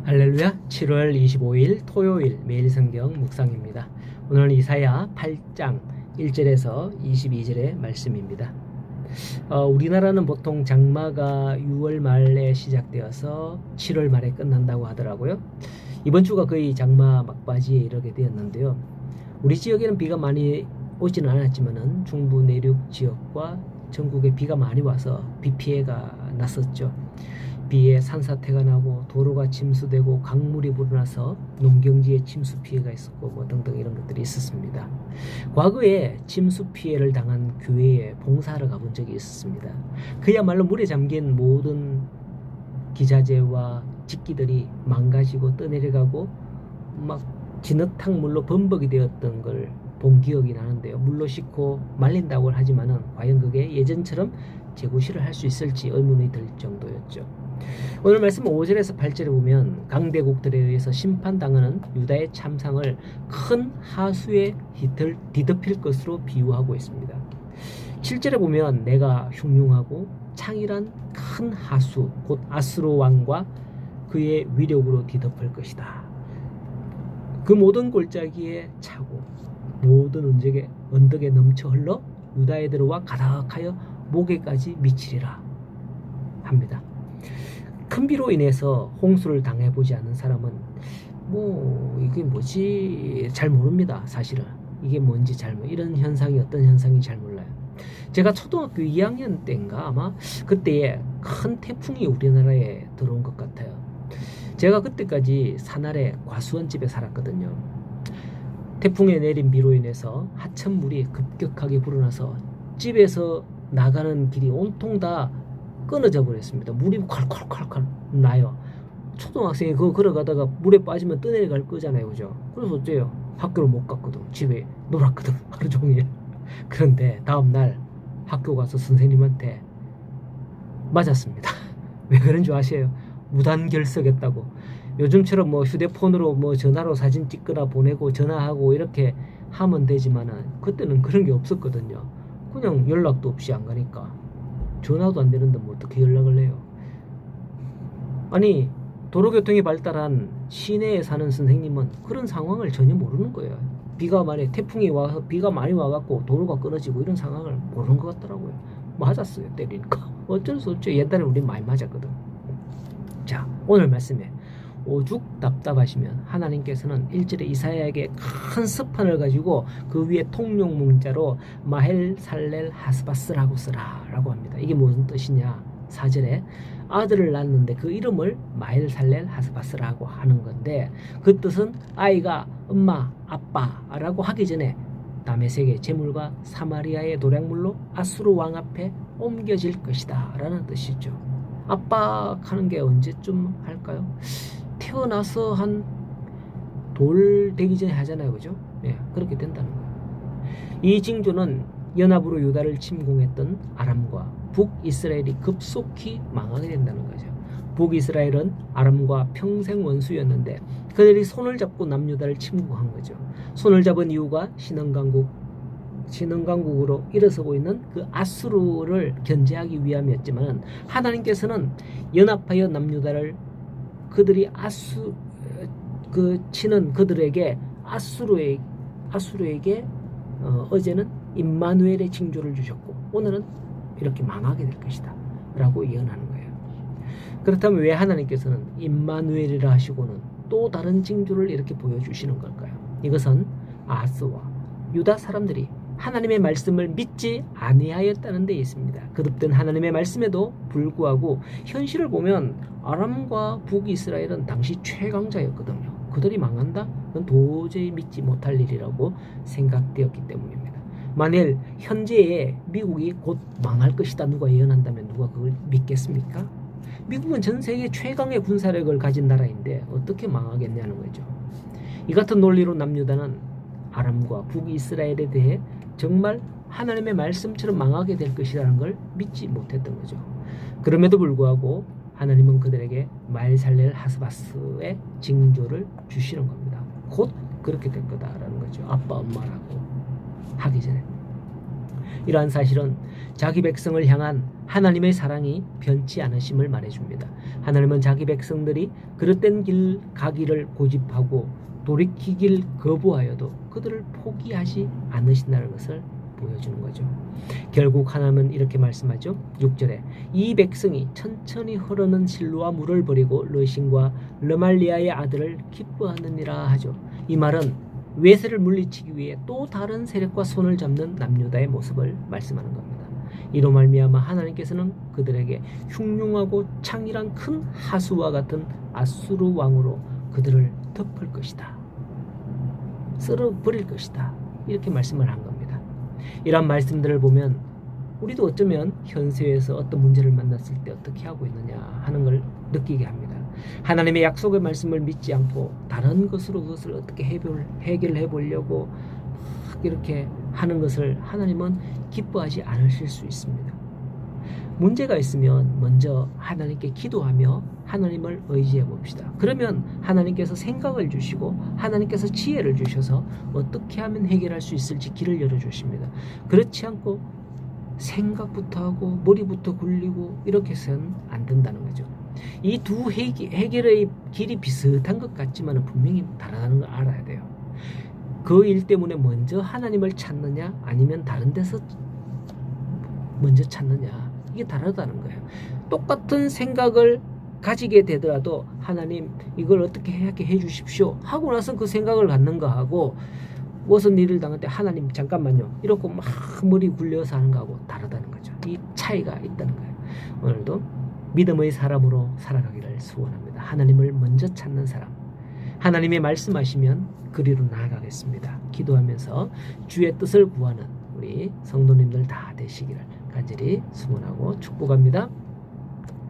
할렐루야. 7월 25일 토요일 매일 성경 묵상입니다. 오늘은 이사야 8장 1절에서 22절의 말씀입니다. 우리나라는 보통 장마가 6월 말에 시작되어서 7월 말에 끝난다고 하더라고요. 이번 주가 거의 장마 막바지에 이르게 되었는데요. 우리 지역에는 비가 많이 오지는 않았지만은 중부 내륙 지역과 전국에 비가 많이 와서 비 피해가 났었죠. 비에 산사태가 나고 도로가 침수되고 강물이 불어나서 농경지에 침수 피해가 있었고 뭐 등등 이런 것들이 있었습니다. 과거에 침수 피해를 당한 교회에 봉사하러 가본 적이 있었습니다. 그야말로 물에 잠긴 모든 기자재와 직기들이 망가지고 떠내려가고 막 진흙탕 물로 범벅이 되었던 걸 본 기억이 나는데요. 물로 씻고 말린다고 하지만은 과연 그게 예전처럼 재구시를 할 수 있을지 의문이 들 정도였죠. 오늘 말씀 5절에서 8절에 보면 강대국들에 의해서 심판당하는 유다의 참상을 큰 하수에 뒤덮일 것으로 비유하고 있습니다. 7절에 보면 내가 흉흉하고 창일한 큰 하수 곧 아수르 왕과 그의 위력으로 뒤덮을 것이다. 그 모든 골짜기에 차고 모든 언덕에 넘쳐 흘러 유다에 들어와 가득하여 목에까지 미치리라 합니다. 큰 비로 인해서 홍수를 당해보지 않은 사람은 이게 뭐지 잘 모릅니다. 사실은 이게 뭔지 이런 현상이 어떤 현상인지 잘 몰라요. 제가 초등학교 2학년 때인가 아마 그때에 큰 태풍이 우리나라에 들어온 것 같아요. 제가 그때까지 산아래 과수원집에 살았거든요. 태풍에 내린 비로 인해서 하천물이 급격하게 불어나서 집에서 나가는 길이 온통 다 끊어져 버렸습니다. 물이 콸콸콸콸 나요. 초등학생이 그거 걸어가다가 물에 빠지면 떠내려갈 거잖아요. 그죠? 그래서 어째요? 학교를 못 갔거든. 집에 놀았거든. 하루 종일. 그런데 다음날 학교 가서 선생님한테 맞았습니다. 왜 그런 줄 아세요? 무단결석했다고. 요즘처럼 휴대폰으로 전화로 사진 찍거나 보내고 전화하고 이렇게 하면 되지만은 그때는 그런 게 없었거든요. 그냥 연락도 없이 안 가니까 전화도 안 되는데 어떻게 연락을 해요? 아니 도로교통이 발달한 시내에 사는 선생님은 그런 상황을 전혀 모르는 거예요. 태풍이 와서 비가 많이 와갖고 도로가 끊어지고 이런 상황을 모르는 것 같더라고요. 맞았어요. 때리니까. 어쩔 수 없죠. 옛날에 우리 많이 맞았거든. 자, 오늘 말씀에 오죽 답답하시면 하나님께서는 1절에 이사야에게 큰 스판을 가지고 그 위에 통용 문자로 마헬 살렐 하스바스라고 쓰라 라고 합니다. 이게 무슨 뜻이냐? 4절에 아들을 낳았는데 그 이름을 마헬 살렐 하스바스라고 하는 건데 그 뜻은 아이가 엄마 아빠라고 하기 전에 다메섹의 제물과 사마리아의 도량물로 아수르 왕 앞에 옮겨질 것이다 라는 뜻이죠. 압박하는 게 언제쯤 할까요? 태어나서 한 돌 되기 전에 하잖아요. 그죠? 네, 그렇게 된다는 거예요. 이 징조는 연합으로 유다를 침공했던 아람과 북이스라엘이 급속히 망하게 된다는 거죠. 북이스라엘은 아람과 평생 원수였는데 그들이 손을 잡고 남유다를 침공한 거죠. 손을 잡은 이유가 신흥강국으로 일어서고 있는 그 아수르를 견제하기 위함이었지만 하나님께서는 연합하여 남유다를 그들이 치는 그들에게 아수르에게 어제는 임마누엘의 징조를 주셨고 오늘은 이렇게 망하게 될 것이다 라고 예언하는 거예요. 그렇다면 왜 하나님께서는 임마누엘이라 하시고는 또 다른 징조를 이렇게 보여주시는 걸까요? 이것은 아스와 유다 사람들이 하나님의 말씀을 믿지 아니하였다는 데 있습니다. 거듭된 하나님의 말씀에도 불구하고 현실을 보면 아람과 북이스라엘은 당시 최강자였거든요. 그들이 망한다? 그건 도저히 믿지 못할 일이라고 생각되었기 때문입니다. 만일 현재의 미국이 곧 망할 것이다 누가 예언한다면 누가 그걸 믿겠습니까? 미국은 전 세계 최강의 군사력을 가진 나라인데 어떻게 망하겠냐는 거죠. 이 같은 논리로 남유다는 아람과 북이스라엘에 대해 정말 하나님의 말씀처럼 망하게 될 것이라는 걸 믿지 못했던 거죠. 그럼에도 불구하고 하나님은 그들에게 마헬살렐 하스바스의 징조를 주시는 겁니다. 곧 그렇게 될 거다라는 거죠. 아빠 엄마라고 하기 전에. 이러한 사실은 자기 백성을 향한 하나님의 사랑이 변치 않으심을 말해줍니다. 하나님은 자기 백성들이 그릇된 길 가기를 고집하고 돌이키길 거부하여도 그들을 포기하지 않으신다는 것을 보여주는 거죠. 결국 하나님은 이렇게 말씀하죠. 6절에 이 백성이 천천히 흐르는 실로와 물을 버리고 르신과 르말리아의 아들을 기뻐하느니라 하죠. 이 말은 외세를 물리치기 위해 또 다른 세력과 손을 잡는 남유다의 모습을 말씀하는 겁니다. 이로 말미암아 하나님께서는 그들에게 흉흉하고 창일한 큰 하수와 같은 아수르 왕으로 그들을 덮을 것이다. 쓸어버릴 것이다. 이렇게 말씀을 한 겁니다. 이런 말씀들을 보면 우리도 어쩌면 현세에서 어떤 문제를 만났을 때 어떻게 하고 있느냐 하는 걸 느끼게 합니다. 하나님의 약속의 말씀을 믿지 않고 다른 것으로 그것을 어떻게 해결해 보려고 막 이렇게 하는 것을 하나님은 기뻐하지 않으실 수 있습니다. 문제가 있으면 먼저 하나님께 기도하며 하나님을 의지해 봅시다. 그러면 하나님께서 생각을 주시고 하나님께서 지혜를 주셔서 어떻게 하면 해결할 수 있을지 길을 열어주십니다. 그렇지 않고 생각부터 하고 머리부터 굴리고 이렇게 해서는 안 된다는 거죠. 이 두 해결의 길이 비슷한 것 같지만 분명히 다르다는 걸 알아야 돼요. 그 일 때문에 먼저 하나님을 찾느냐 아니면 다른 데서 먼저 찾느냐, 이게 다르다는 거예요. 똑같은 생각을 가지게 되더라도 하나님 이걸 어떻게 해 주십시오 하고 나서 그 생각을 갖는 거하고 무슨 일을 당할 때 하나님 잠깐만요 이러고 막 머리 굴려서 하는 거하고 다르다는 거죠. 이 차이가 있다는 거예요. 오늘도 믿음의 사람으로 살아가기를 소원합니다. 하나님을 먼저 찾는 사람, 하나님의 말씀하시면 그리로 나아가겠습니다. 기도하면서 주의 뜻을 구하는 우리 성도님들 다 되시기를 간절히 소원하고 축복합니다.